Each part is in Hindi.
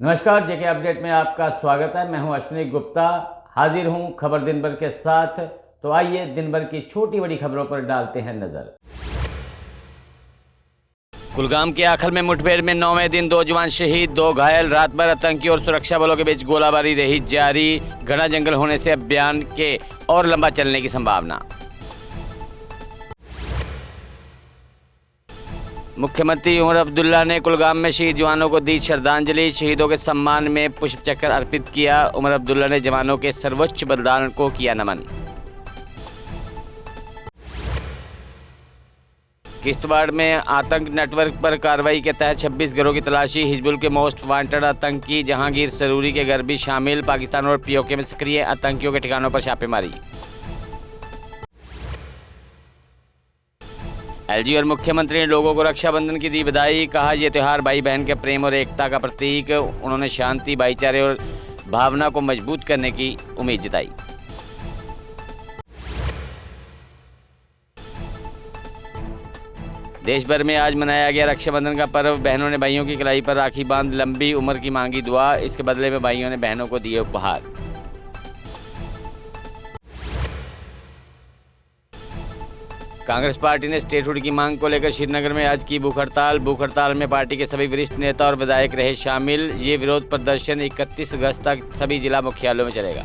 नमस्कार, जेके अपडेट में आपका स्वागत है। मैं हूं अश्विनी गुप्ता, हाजिर हूं खबर दिन भर के साथ। तो आइए दिन भर की छोटी बड़ी खबरों पर डालते हैं नजर। कुलगाम के आखल में मुठभेड़ में 9वें दिन 2 जवान शहीद, 2 घायल। रात भर आतंकियों और सुरक्षा बलों के बीच गोलाबारी रही जारी। घना जंगल होने से अभियान के और लंबा चलने की संभावना। मुख्यमंत्री उमर अब्दुल्ला ने कुलगाम में शहीद जवानों को दी श्रद्धांजलि। शहीदों के सम्मान में पुष्प चक्र अर्पित किया। उमर अब्दुल्ला ने जवानों के सर्वोच्च बलिदान को किया नमन। किश्तवाड़ में आतंक नेटवर्क पर कार्रवाई के तहत 26 घरों की तलाशी। हिजबुल के मोस्ट वांटेड आतंकी जहांगीर सरूरी के घर भी शामिल। पाकिस्तान और पीओके में सक्रिय आतंकियों के ठिकानों पर छापेमारी। एलजी और मुख्यमंत्री ने लोगों को रक्षाबंधन की दी बधाई। कहा यह त्यौहार भाई बहन के प्रेम और एकता का प्रतीक। उन्होंने शांति, भाईचारे और भावना को मजबूत करने की उम्मीद जताई। देश भर में आज मनाया गया रक्षाबंधन का पर्व। बहनों ने भाइयों की कलाई पर राखी बांध लंबी उम्र की मांगी दुआ। इसके बदले में भाइयों ने बहनों को दिए उपहार। कांग्रेस पार्टी ने स्टेटहुड की मांग को लेकर श्रीनगर में आज की भूख हड़ताल। भूख हड़ताल में पार्टी के सभी वरिष्ठ नेता और विधायक रहे शामिल। ये विरोध प्रदर्शन 31 अगस्त तक सभी जिला मुख्यालयों में चलेगा।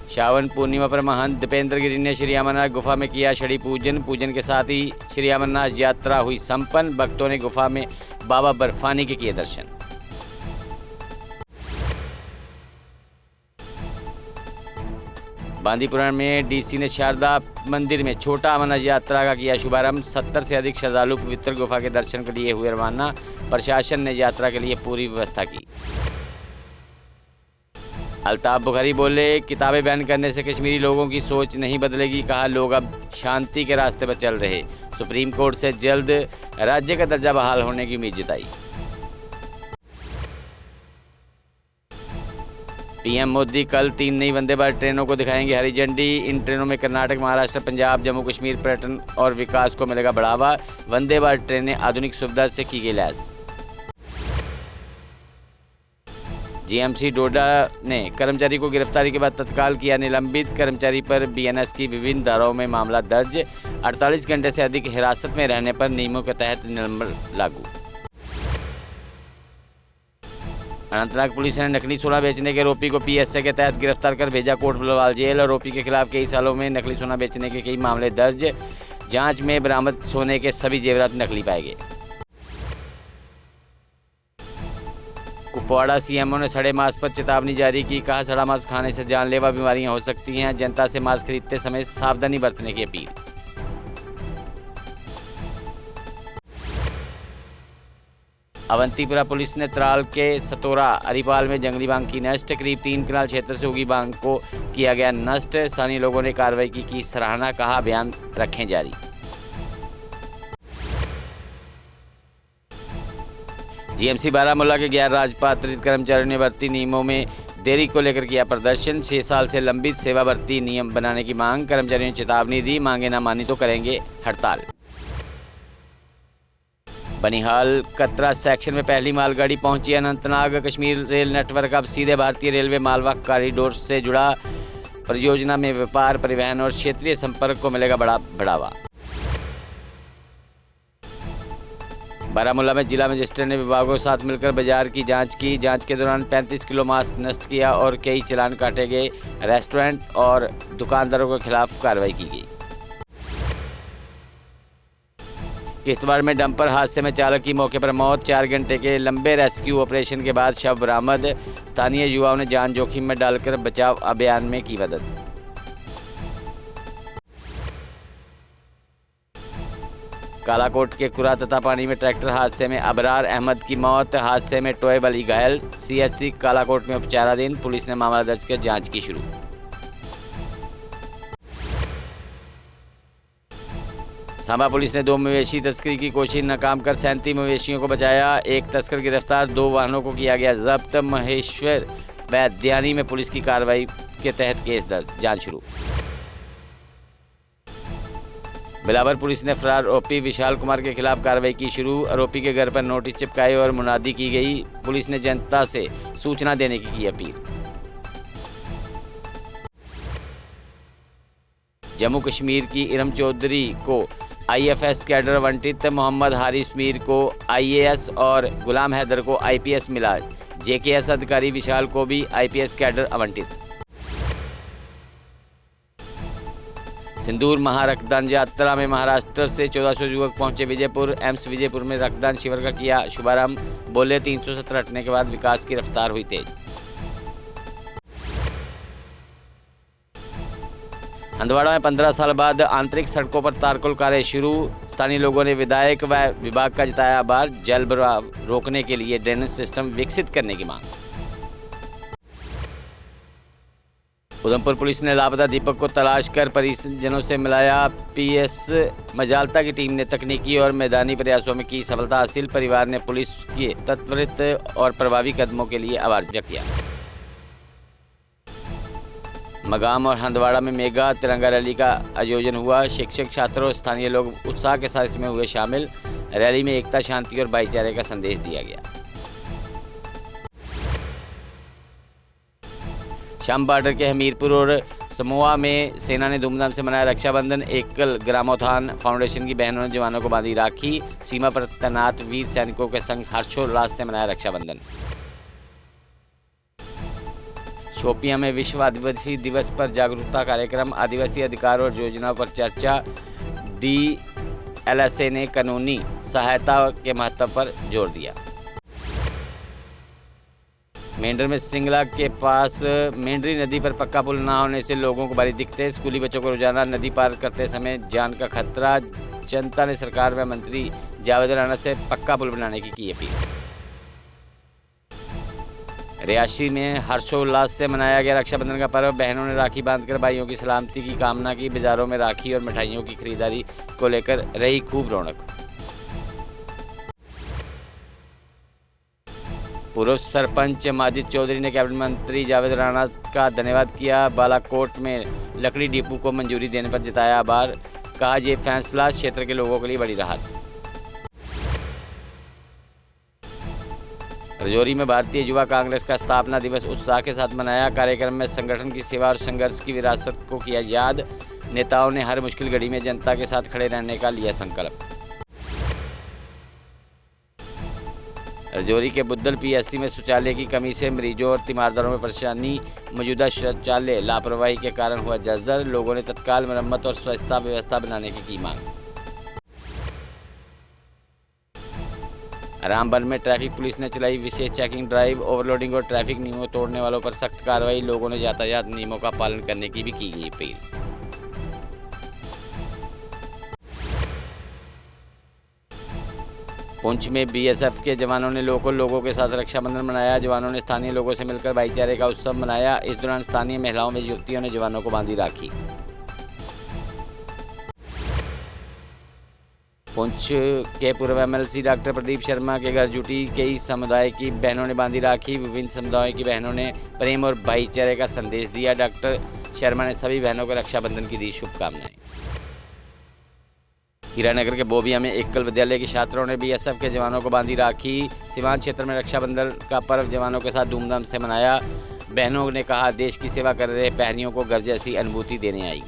श्रावण पूर्णिमा पर महंत दीपेंद्र गिरी ने श्री अमरनाथ गुफा में किया छड़ी पूजन। पूजन के साथ ही श्री अमरनाथ यात्रा हुई संपन्न। भक्तों ने गुफा में बाबा बर्फानी के किए दर्शन। बांदीपुरा में डीसी ने शारदा मंदिर में छोटा अमरनाथ यात्रा का किया शुभारंभ। 70 से अधिक श्रद्धालु पवित्र गुफा के दर्शन के लिए हुए रवाना। प्रशासन ने यात्रा के लिए पूरी व्यवस्था की। अल्ताफ बुखारी बोले, किताबें बैन करने से कश्मीरी लोगों की सोच नहीं बदलेगी। कहा, लोग अब शांति के रास्ते पर चल रहे। सुप्रीम कोर्ट से जल्द राज्य का दर्जा बहाल होने की उम्मीद जताई। पीएम मोदी कल 3 नई वंदे भारत ट्रेनों को दिखाएंगे हरी झंडी। इन ट्रेनों में कर्नाटक, महाराष्ट्र, पंजाब, जम्मू कश्मीर पर्यटन और विकास को मिलेगा बढ़ावा। वंदे भारत ट्रेनें आधुनिक सुविधा से की गई लैस। जीएमसी डोडा ने कर्मचारी को गिरफ्तारी के बाद तत्काल किया निलंबित। कर्मचारी पर बीएनएस की विभिन्न धाराओं में मामला दर्ज। 48 घंटे से अधिक हिरासत में रहने पर नियमों के तहत निलंबन लागू। अनंतनाग पुलिस ने नकली सोना बेचने के आरोपी को पीएसए के तहत गिरफ्तार कर भेजा कोट बलवाल जेल। आरोपी के खिलाफ कई सालों में नकली सोना बेचने के कई मामले दर्ज। जांच में बरामद सोने के सभी जेवरात नकली पाए गए। कुपवाड़ा सीएमओ ने सड़े मांस पर चेतावनी जारी की। कहा, सड़ा मांस खाने से जानलेवा बीमारियां हो सकती हैं। जनता से मांस खरीदते समय सावधानी बरतने की अपील। अवंतीपुरा पुलिस ने त्राल के सतोरा अरीपाल में जंगली बांग की नष्ट। करीब 3 कनाल क्षेत्र से उगी बांग को किया गया नष्ट। स्थानीय लोगों ने कार्रवाई की सराहना। कहा, अभियान रखें जारी। जीएमसी बारामूला के 11 राजपात्रित कर्मचारियों ने भर्ती नियमों में देरी को लेकर किया प्रदर्शन। 6 साल से लंबित सेवा भर्ती नियम बनाने की मांग। कर्मचारियों ने चेतावनी दी, मांगे न मानी तो करेंगे हड़ताल। बनिहाल कतरा सेक्शन में पहली मालगाड़ी पहुंची। अनंतनाग कश्मीर रेल नेटवर्क अब सीधे भारतीय रेलवे मालवा कॉरिडोर से जुड़ा। परियोजना में व्यापार, परिवहन और क्षेत्रीय संपर्क को मिलेगा बड़ा बढ़ावा। बारामूला में जिला मजिस्ट्रेट ने विभागों के साथ मिलकर बाजार की जांच की। जांच के दौरान 35 किलो मांस नष्ट किया और कई चालान काटे गए। रेस्टोरेंट और दुकानदारों के खिलाफ कार्रवाई की गई। किश्तवाड़ में डंपर हादसे में चालक की मौके पर मौत। 4 घंटे के लंबे रेस्क्यू ऑपरेशन के बाद शव बरामद। स्थानीय युवाओं ने जान जोखिम में डालकर बचाव अभियान में की मदद। कालाकोट के कुरा तथा पानी में ट्रैक्टर हादसे में अबरार अहमद की मौत। हादसे में टोएब अली घायल। सीएचसी कालाकोट में उपचाराधीन। पुलिस ने मामला दर्ज कर जांच की शुरू। सांबा पुलिस ने 2 मवेशी तस्करी की कोशिश नाकाम कर 37 मवेशियों को बचाया। 1 तस्कर गिरफ्तार। 2 वाहनों को किया गया जब्त। महेश्वर वैद्यानी में पुलिस की कार्रवाई के तहत केस दर्ज, जांच शुरू। बिलावर पुलिस ने फरार ओपी विशाल कुमार के खिलाफ कार्रवाई की शुरू। आरोपी के घर पर नोटिस चिपकाए और मुनादी की गई। पुलिस ने जनता से सूचना देने की अपील। जम्मू कश्मीर की इरम चौधरी को आईएफएस कैडर आवंटित। मोहम्मद हारिस मीर को आईएएस और गुलाम हैदर को आईपीएस मिला। जेकेएस अधिकारी विशाल को भी आईपीएस कैडर आवंटित। सिंदूर महारक्तदान यात्रा में महाराष्ट्र से 1400 युवक पहुंचे विजयपुर। एम्स विजयपुर में रक्तदान शिविर का किया शुभारंभ। बोले 370 हटने के बाद विकास की रफ्तार हुई तेज। हंदवाड़ा में 15 साल बाद आंतरिक सड़कों पर तारकोल कार्य शुरू। स्थानीय लोगों ने विधायक व विभाग का जताया आभार। जल बहाव रोकने के लिए ड्रेनेज सिस्टम विकसित करने की मांग। उधमपुर पुलिस ने लापता दीपक को तलाश कर परिजनों से मिलाया। पीएस मजालता की टीम ने तकनीकी और मैदानी प्रयासों में की सफलता हासिल। परिवार ने पुलिस के तत्परित और प्रभावी कदमों के लिए आभार व्यक्त किया। मगाम और हंदवाड़ा में मेगा तिरंगा रैली का आयोजन हुआ। शिक्षक, छात्रों और स्थानीय लोग उत्साह के साथ इसमें हुए शामिल। रैली में एकता, शांति और भाईचारे का संदेश दिया गया। शाम बॉर्डर के हमीरपुर और समोआ में सेना ने धूमधाम से मनाया रक्षाबंधन। एकल ग्रामोत्थान फाउंडेशन की बहनों ने जवानों को बांधी राखी। सीमा पर तैनात वीर सैनिकों के संग हर्षोल्लास से मनाया रक्षाबंधन। शोपियां में विश्व आदिवासी दिवस पर जागरूकता कार्यक्रम। आदिवासी अधिकार और योजनाओं पर चर्चा। डीएलएसए ने कानूनी सहायता के महत्व पर जोर दिया। मेंढर में सिंगला के पास मेंढरी नदी पर पक्का पुल न होने से लोगों को भारी दिक्कतें। स्कूली बच्चों को रोजाना नदी पार करते समय जान का खतरा। जनता ने सरकार व मंत्री जावेद राणा से पक्का पुल बनाने की अपील। रियासी में हर्षोल्लास से मनाया गया रक्षाबंधन का पर्व। बहनों ने राखी बांधकर भाइयों की सलामती की कामना की। बाजारों में राखी और मिठाइयों की खरीदारी को लेकर रही खूब रौनक। पूर्व सरपंच माजिद चौधरी ने कैबिनेट मंत्री जावेद राणा का धन्यवाद किया। बालाकोट में लकड़ी डिपो को मंजूरी देने पर जताया आभार। कहा यह फैसला क्षेत्र के लोगों के लिए बड़ी राहत। रजौरी में भारतीय युवा कांग्रेस का स्थापना दिवस उत्साह के साथ मनाया। कार्यक्रम में संगठन की सेवा और संघर्ष की विरासत को किया याद। नेताओं ने हर मुश्किल घड़ी में जनता के साथ खड़े रहने का लिया संकल्प। रजौरी के बुद्धल पीएससी में शौचालय की कमी से मरीजों और तीमारदारों में परेशानी। मौजूदा शौचालय लापरवाही के कारण हुआ जर्जर। लोगों ने तत्काल मरम्मत और स्वच्छता व्यवस्था बनाने की मांग। रामबन में ट्रैफिक पुलिस ने चलाई विशेष चेकिंग ड्राइव। ओवरलोडिंग और ट्रैफिक नियमों तोड़ने वालों पर सख्त कार्रवाई। लोगों ने यातायात नियमों का पालन करने की भी की गई अपील। पुंछ में बीएसएफ के जवानों ने लोगों के साथ रक्षाबंधन मनाया। जवानों ने स्थानीय लोगों से मिलकर भाईचारे का उत्सव मनाया। इस दौरान स्थानीय महिलाओं में युवतियों ने जवानों को बांधी राखी। पुंछ के पूर्व एमएलसी डॉक्टर प्रदीप शर्मा के घर जुटी कई समुदाय की बहनों ने बांधी राखी। विभिन्न समुदायों की बहनों ने प्रेम और भाईचारे का संदेश दिया। डॉक्टर शर्मा ने सभी बहनों को रक्षाबंधन की दी शुभकामनाएं। हीरानगर के बोबिया में एकल विद्यालय के छात्रों ने बीएसएफ के जवानों को बांधी राखी। सीमांत क्षेत्र में रक्षाबंधन का पर्व जवानों के साथ धूमधाम से मनाया। बहनों ने कहा देश की सेवा कर रहे बहनियों को घर जैसी अनुभूति देने आई।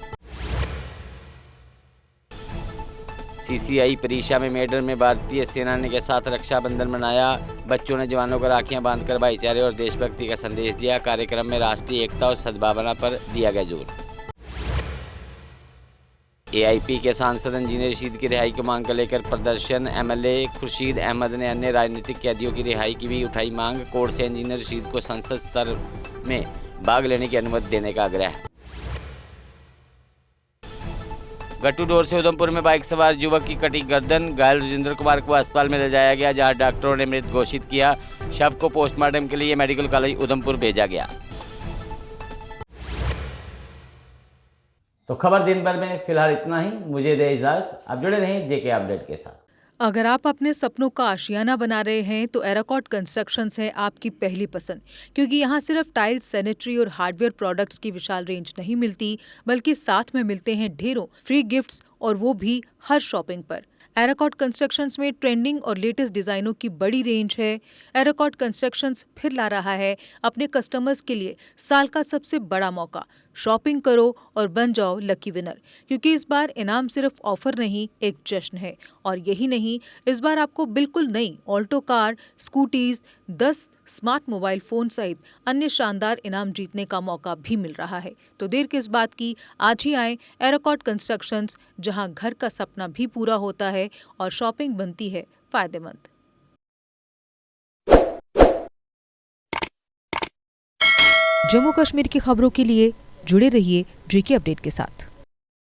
सीसीआई परीक्षा में मेडर में भारतीय सेना के साथ रक्षाबंधन मनाया। बच्चों ने जवानों को राखियां बांधकर भाईचारे और देशभक्ति का संदेश दिया। कार्यक्रम में राष्ट्रीय एकता और सद्भावना पर दिया गया जोर। एआईपी के सांसद इंजीनियर रशीद की रिहाई की मांग को लेकर प्रदर्शन। एमएलए खुर्शीद अहमद ने अन्य राजनीतिक कैदियों की रिहाई की भी उठाई मांग। कोर्ट से इंजीनियर रशीद को संसद स्तर में भाग लेने की अनुमति देने का आग्रह। गट्टू डोर से उधमपुर में बाइक सवार युवक की कटी गर्दन। घायल राजेंद्र कुमार को अस्पताल में ले जाया गया, जहां डॉक्टरों ने मृत घोषित किया। शव को पोस्टमार्टम के लिए मेडिकल कॉलेज उधमपुर भेजा गया। तो खबर दिन भर में फिलहाल इतना ही। मुझे दे इजाजत। आप जुड़े रहें जेके अपडेट के साथ। अगर आप अपने सपनों का आशियाना बना रहे हैं तो एराकॉट कंस्ट्रक्शंस है आपकी पहली पसंद, क्योंकि यहाँ सिर्फ टाइल्स, सैनिटरी और हार्डवेयर प्रोडक्ट्स की विशाल रेंज नहीं मिलती, बल्कि साथ में मिलते हैं ढेरों फ्री गिफ्ट्स, और वो भी हर शॉपिंग पर। एराकॉट कंस्ट्रक्शंस में ट्रेंडिंग और लेटेस्ट डिजाइनों की बड़ी रेंज है। एराकॉट कंस्ट्रक्शंस फिर ला रहा है अपने कस्टमर्स के लिए साल का सबसे बड़ा मौका। शॉपिंग करो और बन जाओ लकी विनर, क्योंकि इस बार इनाम सिर्फ ऑफर नहीं, एक जश्न है। और यही नहीं, इस बार आपको बिल्कुल नई Alto car, scooties, 10 smart mobile phone सहित अन्य शानदार इनाम जीतने का मौका भी मिल रहा है। तो देर किस बात की, आज ही आए एराकॉट कंस्ट्रक्शंस, जहां घर का सपना भी पूरा होता है और शॉपिंग बनती है फायदेमंद। जम्मू कश्मीर की खबरों के लिए जुड़े रहिए जीके अपडेट के साथ।